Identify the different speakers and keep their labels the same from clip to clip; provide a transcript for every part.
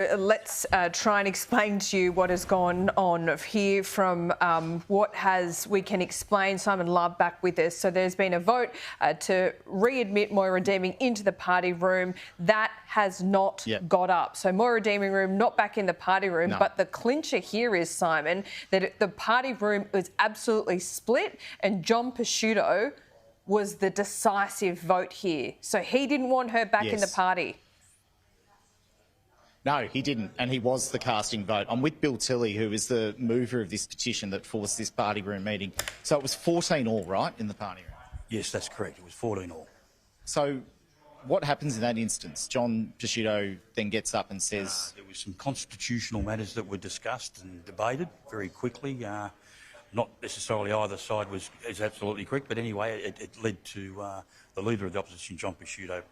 Speaker 1: Let's try and explain to you what has gone on here from we can explain. Simon Love back with us. So there's been a vote to readmit Moira Deeming into the party room. That has not got up. So Moira Deeming room not back in the party room. No. But the clincher here is, Simon, that the party room was absolutely split and John Pesutto was the decisive vote here. So he didn't want her back in the party.
Speaker 2: No, he didn't, and he was the casting vote. I'm with Bill Tilley, who is the mover of this petition that forced this party room meeting. So it was 14-all, right, in the party room?
Speaker 3: Yes, that's correct. It was 14-all.
Speaker 2: So what happens in that instance? John Pesutto then gets up and says...
Speaker 3: there was some constitutional matters that were discussed and debated very quickly. Not necessarily either side is absolutely correct, but anyway, it led to the Leader of the Opposition, John Pesutto,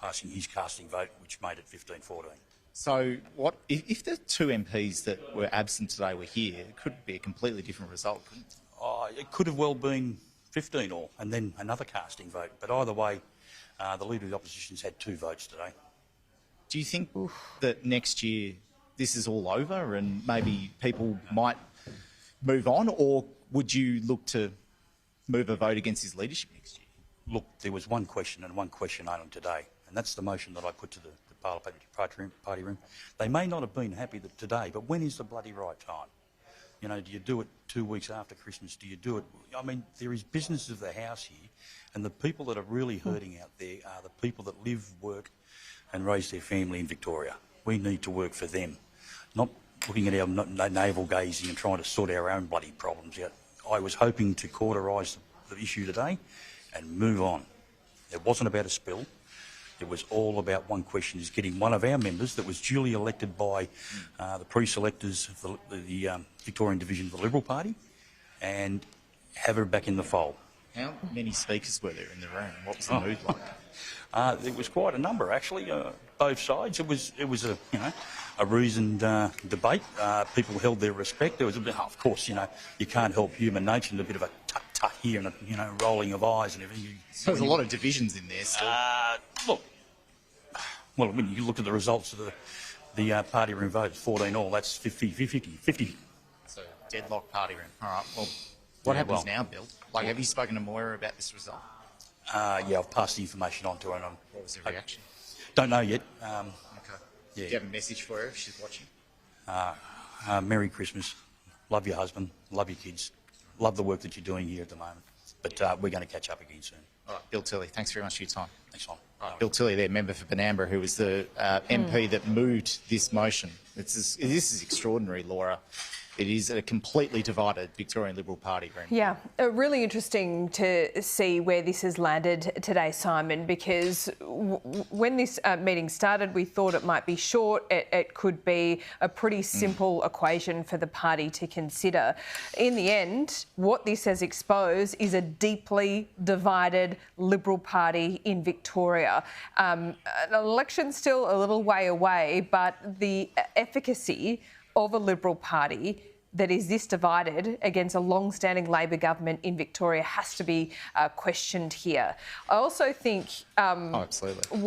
Speaker 3: passing his casting vote, which made it 15-14.
Speaker 2: So what if the two MPs that were absent today were here, it could be a completely different result, couldn't it?
Speaker 3: It could have well been 15-all and then another casting vote. But either way, the Leader of the Opposition's had 2 votes today.
Speaker 2: Do you think that next year this is all over and maybe people might move on, or would you look to move a vote against his leadership next year?
Speaker 3: Look, there was one question and one question only today, and that's the motion that I put to the parliamentary party room. They may not have been happy today, but when is the bloody right time? You know, do you do it 2 weeks after Christmas? Do you do it? I mean, there is business of the house here, and the people that are really hurting out there are the people that live, work and raise their family in Victoria. We need to work for them, not looking at our navel gazing and trying to sort our own bloody problems out. I was hoping to cauterise the issue today and move on. It wasn't about a spill. It was all about one question, is getting one of our members that was duly elected by the pre-selectors of the Victorian division of the Liberal Party and have her back in the fold.
Speaker 2: How many speakers were there in the room? What was the mood like?
Speaker 3: There was quite a number, actually, both sides. It was a reasoned debate. People held their respect. There was a bit, of course, you can't help human nature, and a bit of a tut-tut here and a, rolling of eyes and everything.
Speaker 2: So there's a lot of divisions in there still.
Speaker 3: Well, when you look at the results of the party room vote, 14-all, that's 50.
Speaker 2: So deadlock party room. All right. Well, what happens now, Bill? Like, have you spoken to Moira about this result?
Speaker 3: Yeah, I've passed the information on to her. And
Speaker 2: what was her reaction?
Speaker 3: Don't know yet.
Speaker 2: Okay. Yeah. Do you have a message for her if she's watching?
Speaker 3: Merry Christmas. Love your husband. Love your kids. Love the work that you're doing here at the moment. But we're going to catch up again soon.
Speaker 2: All right, Bill Tilley, thanks very much for your time.
Speaker 3: Thanks, Tom.
Speaker 2: Right, Bill Tilley there, member for Benambra, who was the MP that moved this motion. This is extraordinary, Laura. It is a completely divided Victorian Liberal Party room.
Speaker 1: Yeah, really interesting to see where this has landed today, Simon, because when this meeting started, we thought it might be short. It could be a pretty simple equation for the party to consider. In the end, what this has exposed is a deeply divided Liberal Party in Victoria. An election's still a little way away, but the efficacy of a Liberal Party that is this divided against a long-standing Labor government in Victoria has to be questioned here. I also think
Speaker 2: absolutely.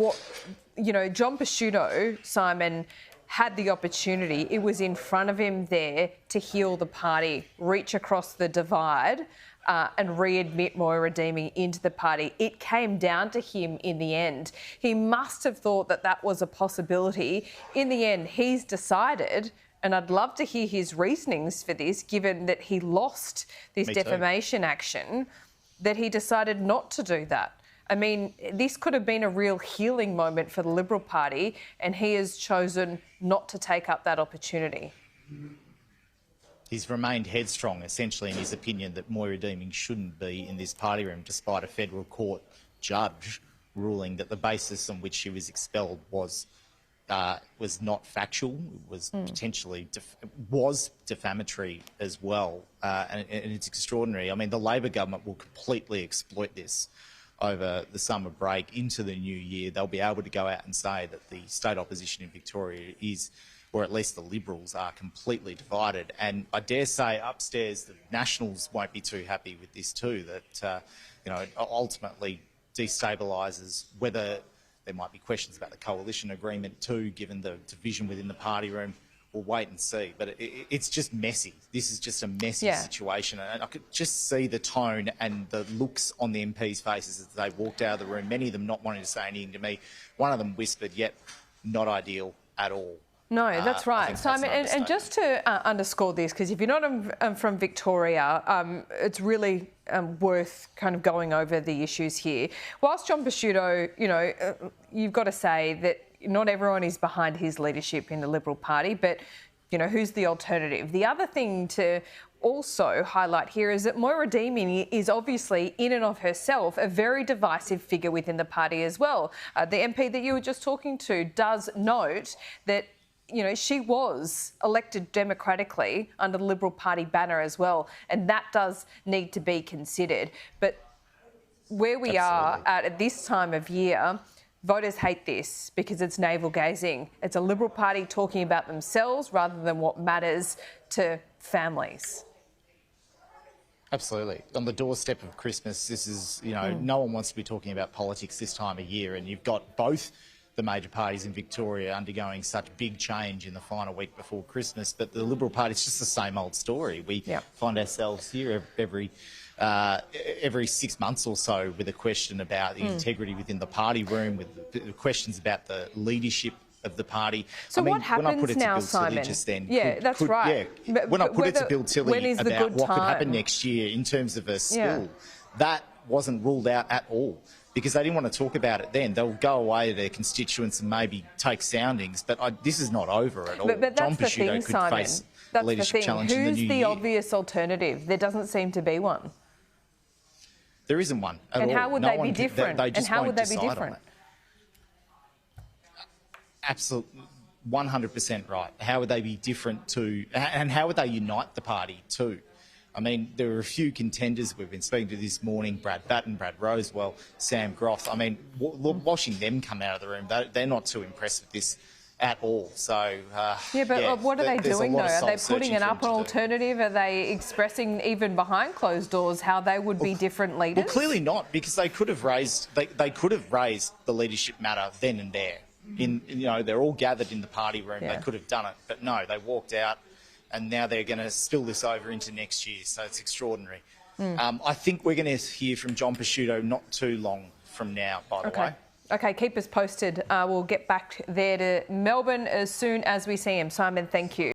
Speaker 1: John Pesutto, Simon, had the opportunity. It was in front of him there to heal the party, reach across the divide and readmit Moira Deeming into the party. It came down to him in the end. He must have thought that that was a possibility. In the end, he's decided, and I'd love to hear his reasonings for this, given that he lost this defamation action, that he decided not to do that. I mean, this could have been a real healing moment for the Liberal Party, and he has chosen not to take up that opportunity.
Speaker 2: He's remained headstrong, essentially, in his opinion that Moira Deeming shouldn't be in this party room, despite a federal court judge ruling that the basis on which she was expelled was not factual, was potentially defamatory as well, and it's extraordinary. I mean, the Labor government will completely exploit this over the summer break into the new year. They'll be able to go out and say that the state opposition in Victoria is, or at least the Liberals are, completely divided. And I dare say upstairs the Nationals won't be too happy with this too, that it ultimately destabilises whether There might be questions about the coalition agreement too, given the division within the party room. We'll wait and see. But it's just messy. This is just a messy situation. And I could just see the tone and the looks on the MPs' faces as they walked out of the room, many of them not wanting to say anything to me. One of them whispered, yet not ideal at all.
Speaker 1: No, that's right. Simon, and just to underscore this, because if you're not from Victoria, it's really worth kind of going over the issues here. Whilst John Pesutto, you know, you've got to say that not everyone is behind his leadership in the Liberal Party, but, you know, who's the alternative? The other thing to also highlight here is that Moira Deeming is obviously, in and of herself, a very divisive figure within the party as well. The MP that you were just talking to does note that, you know, she was elected democratically under the Liberal Party banner as well, and that does need to be considered. But where we are at this time of year, voters hate this because it's navel-gazing. It's a Liberal Party talking about themselves rather than what matters to families.
Speaker 2: Absolutely. On the doorstep of Christmas, this is, you know, no one wants to be talking about politics this time of year, and you've got both the major parties in Victoria undergoing such big change in the final week before Christmas, but the Liberal Party is just the same old story. We find ourselves here every 6 months or so with a question about the integrity within the party room, with questions about the leadership of the party.
Speaker 1: So what happens now, Simon? That's right.
Speaker 2: Yeah, when I put it to Bill Tilley about what could happen next year in terms of a school, that wasn't ruled out at all, because they didn't want to talk about it then. They'll go away to their constituents and maybe take soundings, but this is not over at all.
Speaker 1: But that's
Speaker 2: John
Speaker 1: the
Speaker 2: Pesutto
Speaker 1: thing,
Speaker 2: could
Speaker 1: Simon.
Speaker 2: face
Speaker 1: That's
Speaker 2: a leadership challenge in the new year.
Speaker 1: Who's the obvious alternative? There doesn't seem to be one.
Speaker 2: There isn't one at all.
Speaker 1: And how would they be different?
Speaker 2: They just
Speaker 1: and how
Speaker 2: won't
Speaker 1: would they be
Speaker 2: decide
Speaker 1: different?
Speaker 2: on it. Absolutely, 100% right. How would they be different to, and how would they unite the party too? I mean, there are a few contenders we've been speaking to this morning, Brad Batten, Brad Rosewell, Sam Groth. I mean, watching them come out of the room, they're not too impressed with this at all. So,
Speaker 1: what are they doing though? Are they putting up an alternative? Are they expressing, even behind closed doors, how they would be different leaders?
Speaker 2: Well, clearly not, because they could have raised the leadership matter then and there. You know, they're all gathered in the party room. They could have done it, but no, they walked out, and now they're going to spill this over into next year. So it's extraordinary. I think we're going to hear from John Pesutto not too long from now, by the way.
Speaker 1: Okay, keep us posted. We'll get back there to Melbourne as soon as we see him. Simon, thank you.